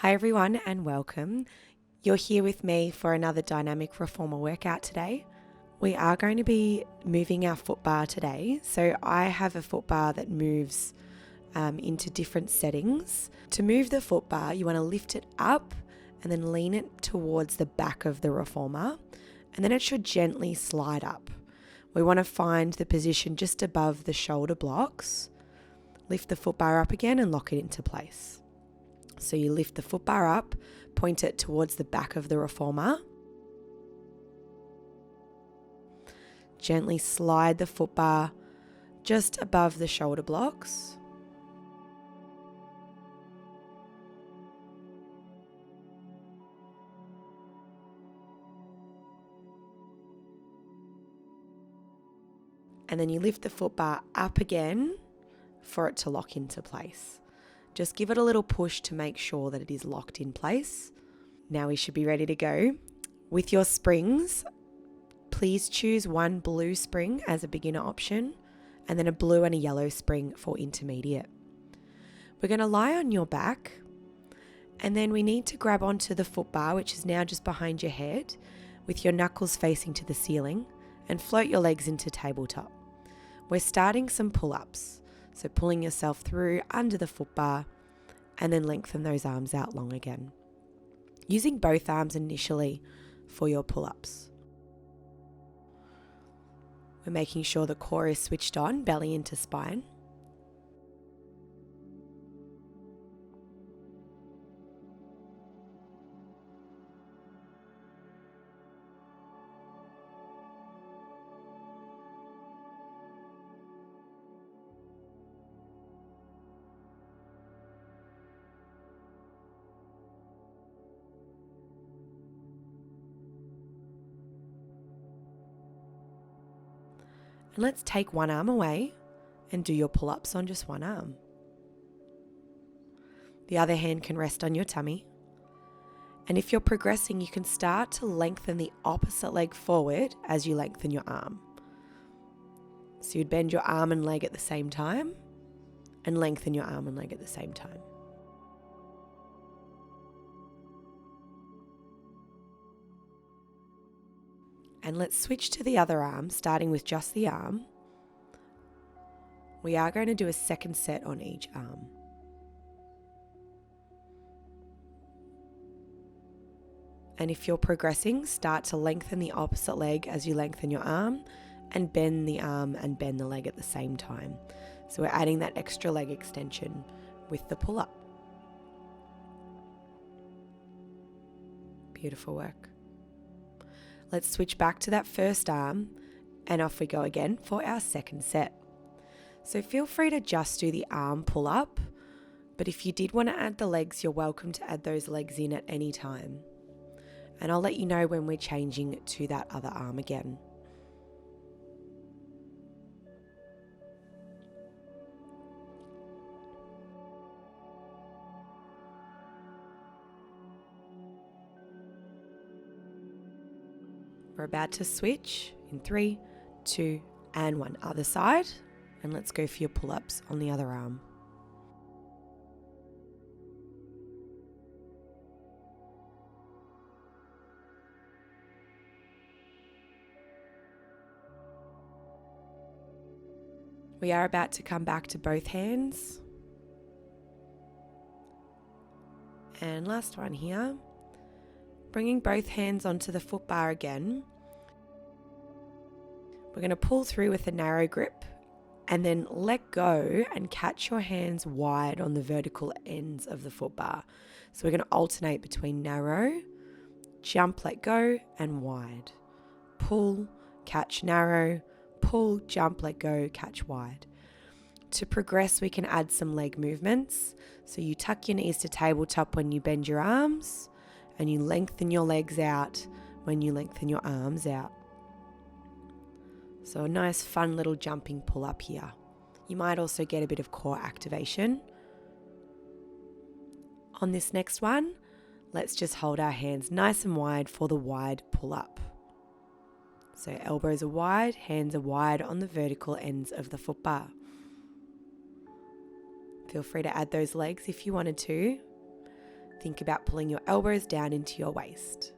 Hi everyone and welcome. You're here with me for another dynamic reformer workout today. We are going to be moving our footbar today. So I have a footbar that moves into different settings. To move the footbar, you want to lift it up and then lean it towards the back of the reformer, and then it should gently slide up. We want to find the position just above the shoulder blocks. Lift the footbar up again and lock it into place. So you lift the footbar up, point it towards the back of the reformer. Gently slide the footbar just above the shoulder blocks. And then you lift the footbar up again for it to lock into place. Just give it a little push to make sure that it is locked in place. Now we should be ready to go. With your springs, please choose one blue spring as a beginner option and then a blue and a yellow spring for intermediate. We're going to lie on your back, and then we need to grab onto the footbar, which is now just behind your head, with your knuckles facing to the ceiling, and float your legs into tabletop. We're starting some pull-ups. So pulling yourself through under the footbar and then lengthen those arms out long again. Using both arms initially for your pull-ups. We're making sure the core is switched on, belly into spine. And let's take one arm away and do your pull-ups on just one arm. The other hand can rest on your tummy. And if you're progressing, you can start to lengthen the opposite leg forward as you lengthen your arm. So you'd bend your arm and leg at the same time and lengthen your arm and leg at the same time. And let's switch to the other arm, starting with just the arm. We are going to do a second set on each arm. And if you're progressing, start to lengthen the opposite leg as you lengthen your arm and bend the arm and bend the leg at the same time. So we're adding that extra leg extension with the pull-up. Beautiful work. Let's switch back to that first arm and off we go again for our second set. So feel free to just do the arm pull up, but if you did want to add the legs, you're welcome to add those legs in at any time. And I'll let you know when we're changing to that other arm again. We're about to switch in 3, 2, and 1. Other side. And let's go for your pull-ups on the other arm. We are about to come back to both hands. And last one here. Bringing both hands onto the footbar again. We're going to pull through with a narrow grip and then let go and catch your hands wide on the vertical ends of the footbar. So we're going to alternate between narrow, jump, let go, and wide. Pull, catch, narrow, pull, jump, let go, catch, wide. To progress, we can add some leg movements. So you tuck your knees to tabletop when you bend your arms, and you lengthen your legs out when you lengthen your arms out. So a nice fun little jumping pull up here. You might also get a bit of core activation. On this next one, let's just hold our hands nice and wide for the wide pull up. So elbows are wide, hands are wide on the vertical ends of the footbar. Feel free to add those legs if you wanted to. Think about pulling your elbows down into your waist.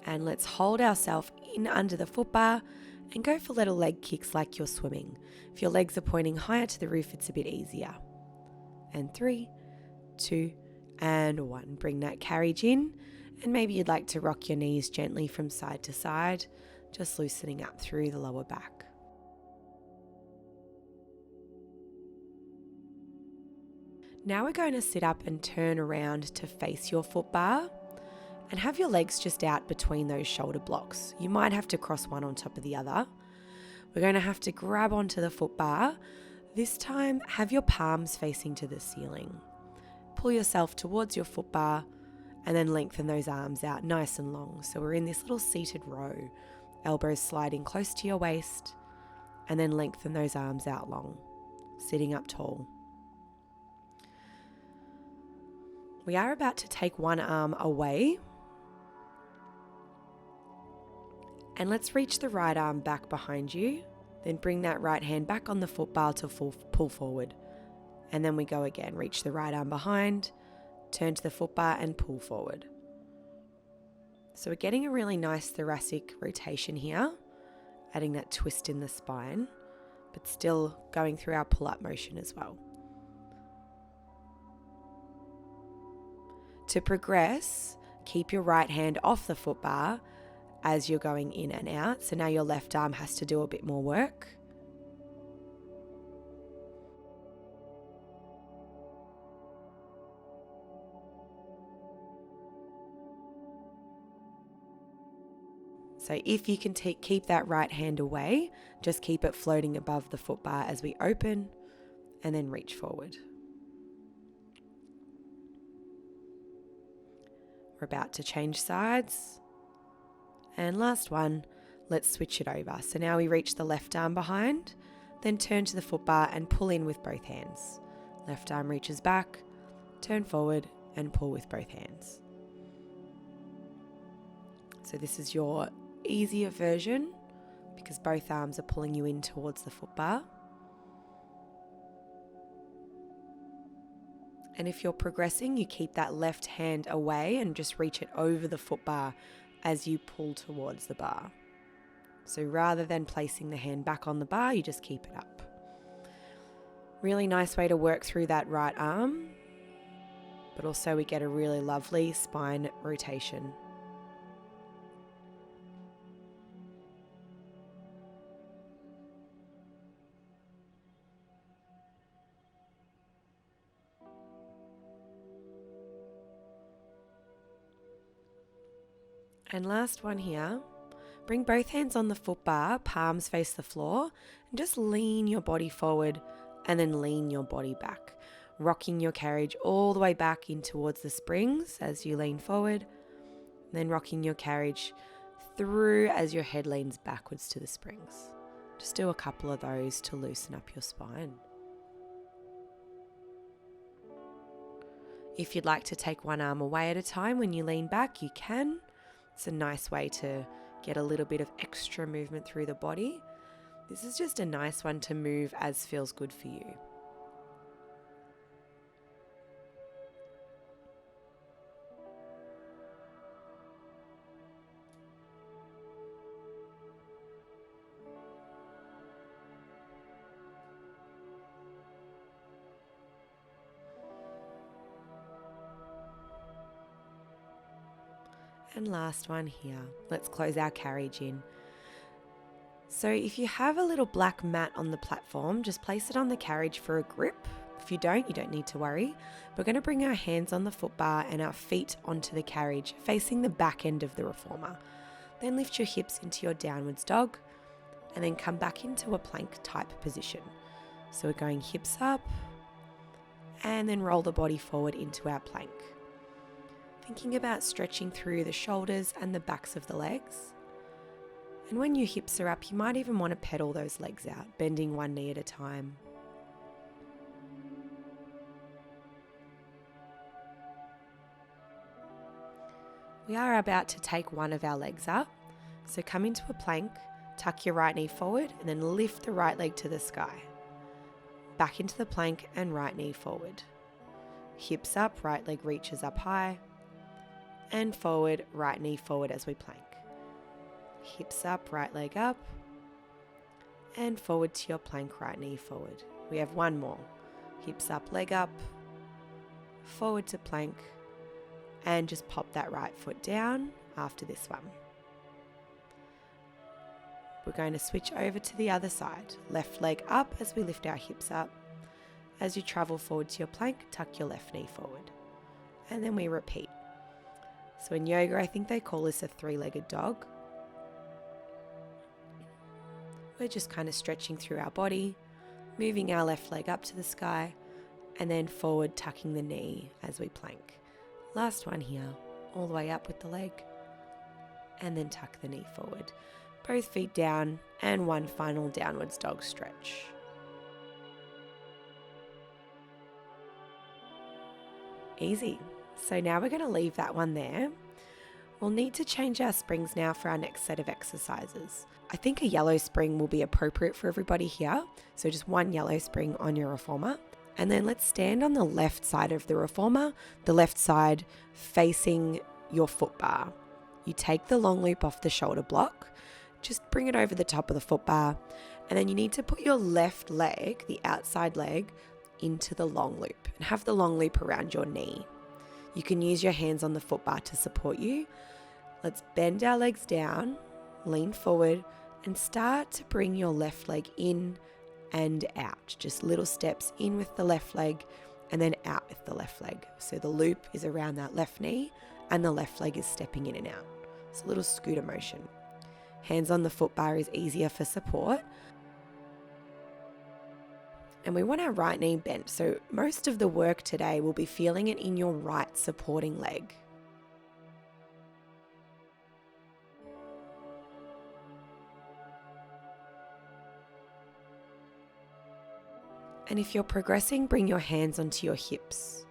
And let's hold ourselves in under the footbar and go for little leg kicks like you're swimming. If your legs are pointing higher to the roof, it's a bit easier. And 3, 2, and 1. Bring that carriage in, and maybe you'd like to rock your knees gently from side to side, just loosening up through the lower back. Now we're going to sit up and turn around to face your footbar and have your legs just out between those shoulder blocks. You might have to cross one on top of the other. We're going to have to grab onto the footbar. This time, have your palms facing to the ceiling. Pull yourself towards your footbar and then lengthen those arms out nice and long. So we're in this little seated row. Elbows sliding close to your waist, and then lengthen those arms out long, sitting up tall. We are about to take one arm away, and let's reach the right arm back behind you, then bring that right hand back on the footbar to pull forward. And then we go again, reach the right arm behind, turn to the footbar and pull forward. So we're getting a really nice thoracic rotation here, adding that twist in the spine, but still going through our pull-up motion as well. To progress, keep your right hand off the footbar as you're going in and out. So now your left arm has to do a bit more work. So if you can keep that right hand away, just keep it floating above the footbar as we open and then reach forward. We're about to change sides. And last one, let's switch it over. So now we reach the left arm behind, then turn to the footbar and pull in with both hands. Left arm reaches back, turn forward and pull with both hands. So this is your easier version because both arms are pulling you in towards the footbar. And if you're progressing, you keep that left hand away and just reach it over the footbar as you pull towards the bar. So rather than placing the hand back on the bar, you just keep it up. Really nice way to work through that right arm, but also we get a really lovely spine rotation. And last one here, bring both hands on the footbar, palms face the floor, and just lean your body forward and then lean your body back, rocking your carriage all the way back in towards the springs as you lean forward, and then rocking your carriage through as your head leans backwards to the springs. Just do a couple of those to loosen up your spine. If you'd like to take one arm away at a time when you lean back, you can. It's a nice way to get a little bit of extra movement through the body. This is just a nice one to move as feels good for you. And last one here. Let's close our carriage in. So if you have a little black mat on the platform, just place it on the carriage for a grip. If you don't need to worry. We're going to bring our hands on the footbar and our feet onto the carriage, facing the back end of the reformer. Then lift your hips into your downwards dog and then come back into a plank type position. So we're going hips up and then roll the body forward into our plank. Thinking about stretching through the shoulders and the backs of the legs. And when your hips are up, you might even want to pedal those legs out, bending one knee at a time. We are about to take one of our legs up. So come into a plank, Tuck your right knee forward and then lift the right leg to the sky. Back into the plank and right knee forward. Hips up, right leg reaches up high. And forward, right knee forward as we plank. Hips up, right leg up. And forward to your plank, right knee forward. We have one more. Hips up, leg up. Forward to plank. And just pop that right foot down after this one. We're going to switch over to the other side. Left leg up as we lift our hips up. As you travel forward to your plank, tuck your left knee forward. And then we repeat. So in yoga, I think they call this a three-legged dog. We're just kind of stretching through our body, moving our left leg up to the sky, and then forward tucking the knee as we plank. Last one here, all the way up with the leg, and then tuck the knee forward. Both feet down, and one final downwards dog stretch. Easy. So now we're going to leave that one there. We'll need to change our springs now for our next set of exercises. I think a yellow spring will be appropriate for everybody here. So just one yellow spring on your reformer. And then let's stand on the left side of the reformer, the left side facing your foot bar. You take the long loop off the shoulder block, just bring it over the top of the foot bar, and then you need to put your left leg, the outside leg, into the long loop and have the long loop around your knee. You can use your hands on the foot bar to support you. Let's bend our legs down, lean forward, and start to bring your left leg in and out. Just little steps in with the left leg and then out with the left leg. So the loop is around that left knee and the left leg is stepping in and out. It's a little scooter motion. Hands on the foot bar is easier for support. And we want our right knee bent. So most of the work today will be feeling it in your right supporting leg. And if you're progressing, bring your hands onto your hips.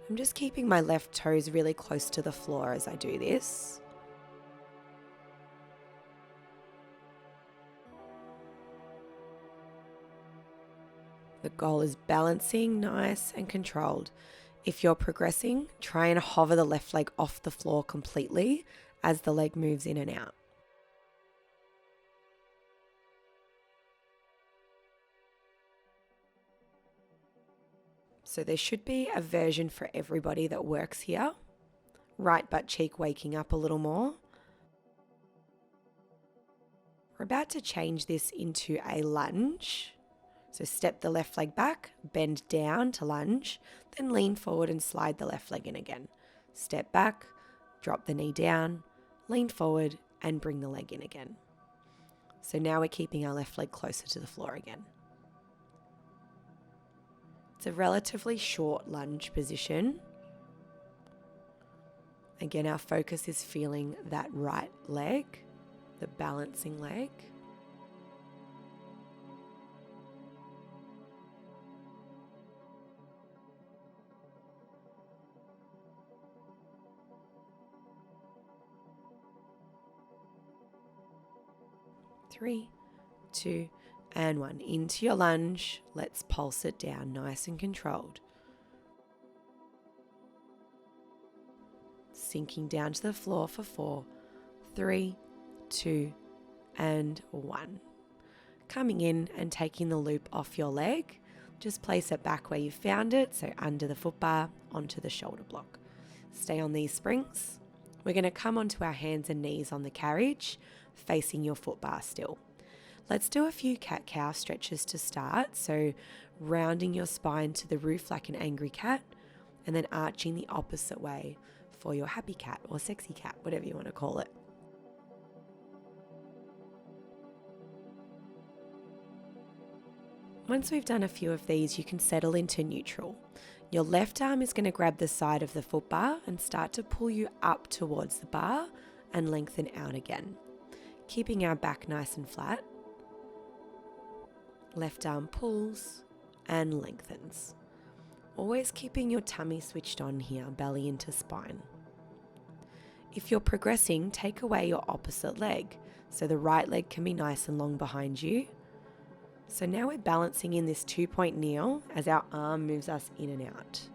I'm just keeping my left toes really close to the floor as I do this. The goal is balancing nice and controlled. If you're progressing, try and hover the left leg off the floor completely as the leg moves in and out. So there should be a version for everybody that works here. Right butt cheek waking up a little more. We're about to change this into a lunge. So step the left leg back, bend down to lunge, then lean forward and slide the left leg in again. Step back, drop the knee down, lean forward and bring the leg in again. So now we're keeping our left leg closer to the floor again. It's a relatively short lunge position. Again, our focus is feeling that right leg, the balancing leg. Three, two, and one. Into your lunge. Let's pulse it down nice and controlled. Sinking down to the floor for 4, 3, 2, and 1. Coming in and taking the loop off your leg. Just place it back where you found it, so under the foot bar, onto the shoulder block. Stay on these springs. We're going to come onto our hands and knees on the carriage, facing your foot bar still. Let's do a few cat-cow stretches to start. So rounding your spine to the roof like an angry cat, and then arching the opposite way for your happy cat or sexy cat, whatever you want to call it. Once we've done a few of these, you can settle into neutral. Your left arm is going to grab the side of the foot bar and start to pull you up towards the bar and lengthen out again. Keeping our back nice and flat. Left arm pulls and lengthens. Always keeping your tummy switched on here, belly into spine. If you're progressing, take away your opposite leg. So the right leg can be nice and long behind you. So now we're balancing in this 2-point kneel as our arm moves us in and out.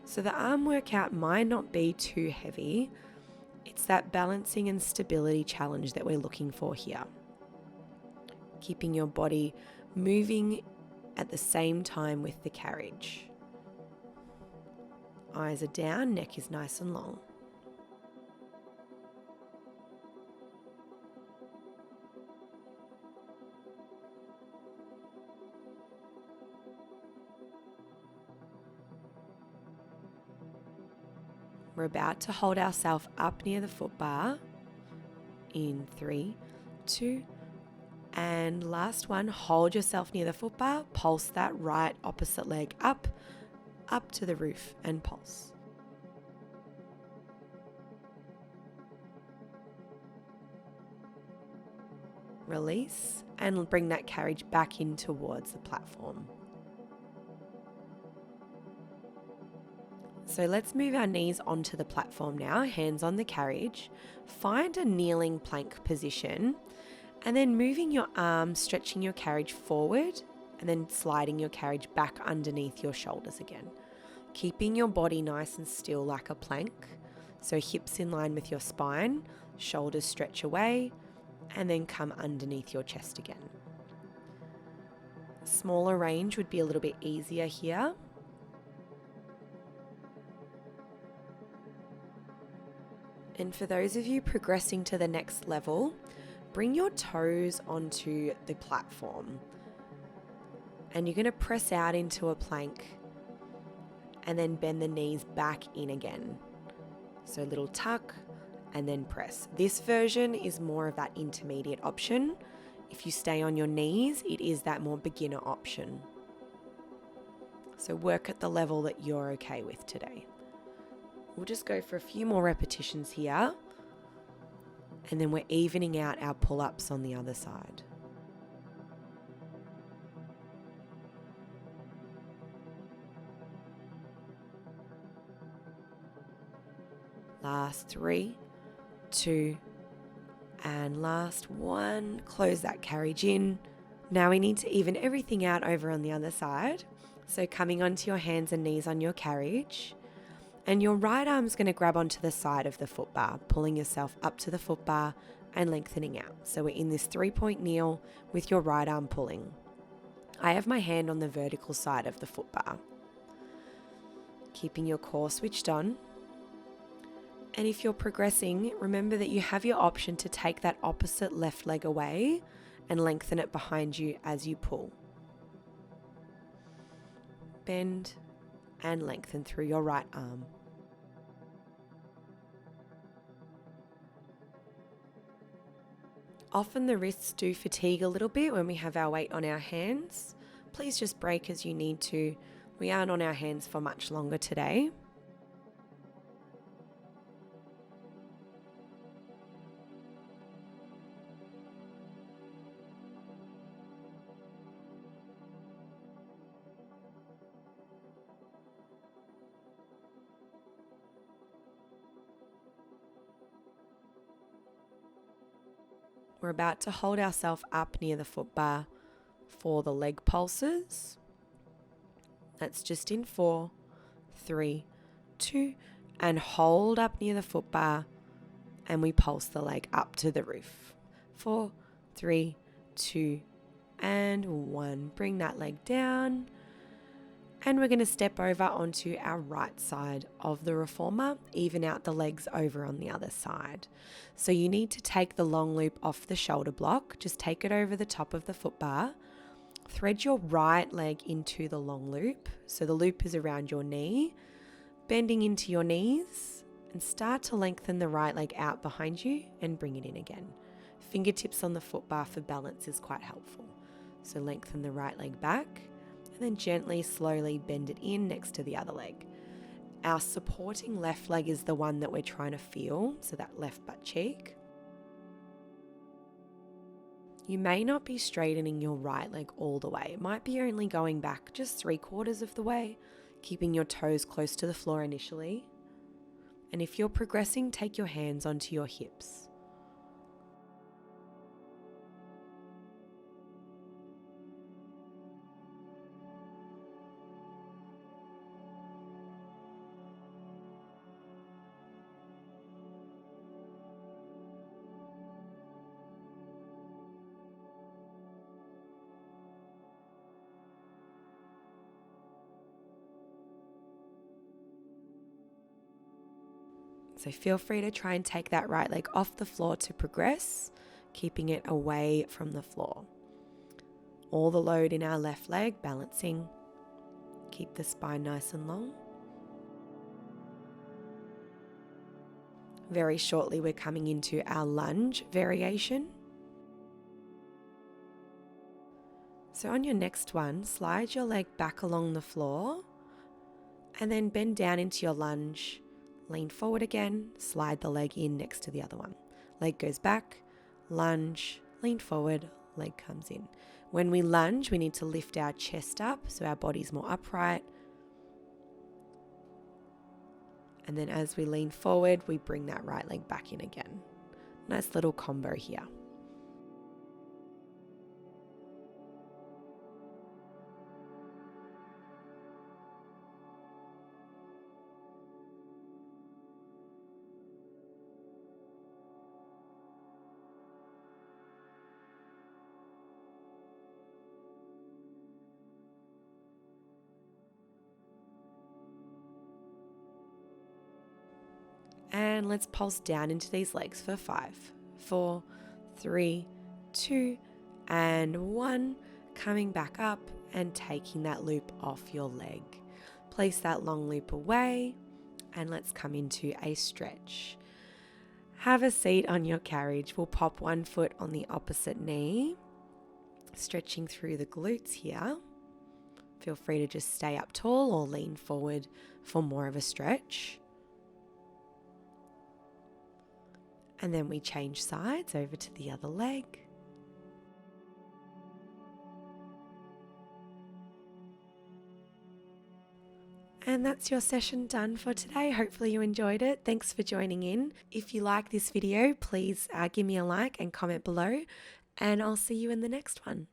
So the arm workout might not be too heavy. It's that balancing and stability challenge that we're looking for here. Keeping your body moving at the same time with the carriage. Eyes are down, neck is nice and long. We're about to hold ourselves up near the footbar in 3, 2, and last one, hold yourself near the footbar, pulse that right opposite leg up to the roof and pulse. Release and bring that carriage back in towards the platform. So let's move our knees onto the platform now, hands on the carriage. Find a kneeling plank position and then moving your arms, stretching your carriage forward and then sliding your carriage back underneath your shoulders again. Keeping your body nice and still like a plank. So hips in line with your spine, shoulders stretch away and then come underneath your chest again. Smaller range would be a little bit easier here. And for those of you progressing to the next level, bring your toes onto the platform. And you're going to press out into a plank and then bend the knees back in again. So a little tuck and then press. This version is more of that intermediate option. If you stay on your knees, it is that more beginner option. So work at the level that you're okay with today. We'll just go for a few more repetitions here. And then we're evening out our pull-ups on the other side. Last 3, 2, and last 1. Close that carriage in. Now we need to even everything out over on the other side. So coming onto your hands and knees on your carriage. And your right arm's going to grab onto the side of the footbar, pulling yourself up to the footbar and lengthening out. So we're in this 3-point kneel with your right arm pulling. I have my hand on the vertical side of the footbar. Keeping your core switched on. And if you're progressing, remember that you have your option to take that opposite left leg away and lengthen it behind you as you pull. Bend and lengthen through your right arm. Often the wrists do fatigue a little bit when we have our weight on our hands. Please just break as you need to. We aren't on our hands for much longer today. We're about to hold ourselves up near the footbar for the leg pulses. That's just in 4, 3, 2, and hold up near the footbar and we pulse the leg up to the roof. 4, 3, 2, and 1. Bring that leg down. And we're going to step over onto our right side of the reformer, even out the legs over on the other side. So you need to take the long loop off the shoulder block, just take it over the top of the footbar, thread your right leg into the long loop. So the loop is around your knee, bending into your knees and start to lengthen the right leg out behind you and bring it in again. Fingertips on the footbar for balance is quite helpful. So lengthen the right leg back. And then gently, slowly bend it in next to the other leg. Our supporting left leg is the one that we're trying to feel, so that left butt cheek. You may not be straightening your right leg all the way. It might be only going back just 3/4 of the way, keeping your toes close to the floor initially. And if you're progressing, take your hands onto your hips. So feel free to try and take that right leg off the floor to progress, keeping it away from the floor. All the load in our left leg, balancing. Keep the spine nice and long. Very shortly, we're coming into our lunge variation. So on your next one, slide your leg back along the floor and then bend down into your lunge. Lean forward again, slide the leg in next to the other one. Leg goes back, lunge, lean forward, leg comes in. When we lunge, we need to lift our chest up so our body's more upright. And then as we lean forward, we bring that right leg back in again. Nice little combo here. And let's pulse down into these legs for 5, 4, 3, 2, and 1. Coming back up and taking that loop off your leg. Place that long loop away and let's come into a stretch. Have a seat on your carriage. We'll pop one foot on the opposite knee, stretching through the glutes here. Feel free to just stay up tall or lean forward for more of a stretch. And then we change sides over to the other leg. And that's your session done for today. Hopefully you enjoyed it. Thanks for joining in. If you like this video, please give me a like and comment below. And I'll see you in the next one.